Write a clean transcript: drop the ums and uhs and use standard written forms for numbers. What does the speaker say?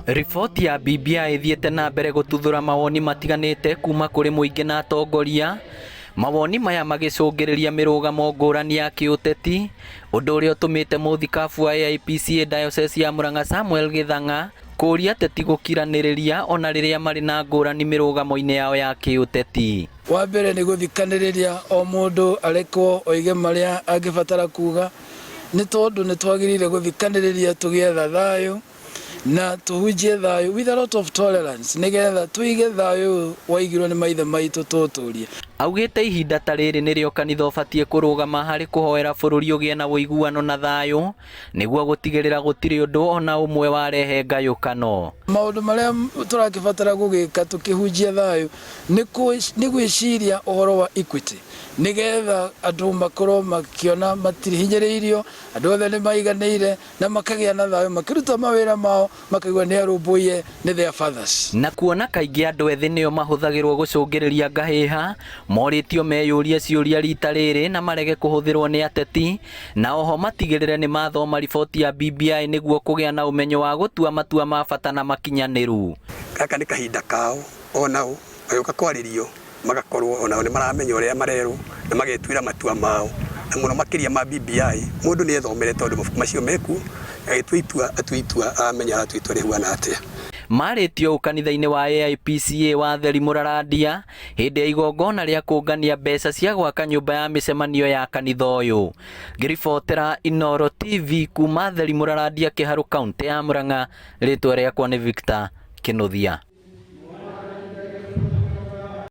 Riboti ya BBI ithiĩte na mbere gũtuthũra mawoni matiganĩte kuma kũrĩ mũingĩ na atongoria. Mawoni maya magĩcũngĩrĩria mĩrũgamo ngũrani ya kĩũteti, ũndũ ũrĩa ũtũmĩte mũthikabu wa AIPCA Diocese ya Murang'a Samuel Gĩthang'a kũria ateti gũkiranĩrĩria ona rĩrĩa marĩ na ngũrani mĩrũgamo-inĩ yao ya kĩũteti. Wa mbere nĩ gũthikanĩrĩria o mũndũ arekwo oige marĩa angĩbatara kuga, nĩ tondũ nĩ twagĩrĩire gũthikanĩrĩria tũgĩetha thayũ na tuhunjie thayũ with a lot of tolerance nĩgetha tuige thayũ waigirwo nĩ maithe maitũ tũtũrie. Augĩte ihinda ta rĩrĩ nĩrĩo kanitha ũbatiĩ kũrũgama harĩ kũhoera bũrũri ũgĩe na ũiguano na thayũ nĩguo gũtigĩrĩra gũtirĩ ũndũ ona ũmwe warehe ngayũkano. Maũndũ marĩa tũrakĩbatara gũgĩka tũkĩhunjia thayũ nĩ gwĩciria ũhoro wa equity, nĩgetha andũ makorwo makĩona matirihinyĩrĩirio, andũ othe nĩ maiganĩire na makagĩa na thayũ makĩruta mawĩra mao makaigua nĩ arũmbũiye nĩ their fathers. Na kuona kaingĩ andũ ethĩ nĩo mahũthagĩrwo gũcũngĩrĩria ngahĩha, morĩtio meyũrie ciũria rita rĩrĩ na marege kũhũthĩrwo nĩ ateti, na oho matigĩrĩre nĩ mathoma riboti ya BBI nĩguo kũgĩa na ũmenyo wa gũtua matua ma bata na makinyanĩru. Gaka nĩ kahinda kao onao magĩũka kwarĩrio magakorwo onao nĩ maramenya ũrĩa marerwo na magetuĩra matua mao, na mũno makĩria ma BBI mũndũ nĩ ethomere tondũ mabuku macio meku atua itua amenya atua itua rĩhuana atĩa. Marĩtio kanitha-inĩ wa AIPCA wa Theri Mũrarandia hĩndĩ ya igongona rĩa kũngania mbeca cia gwaka nyũmba ya mĩcemanio ya kanitha ũyũ. Ngĩribotera Inooro TV kuma Theri Mũrarandia Kĩharũ kaũntĩ ya Murang'a, rĩtwa rĩakwa nĩ Victor Kĩnuthia.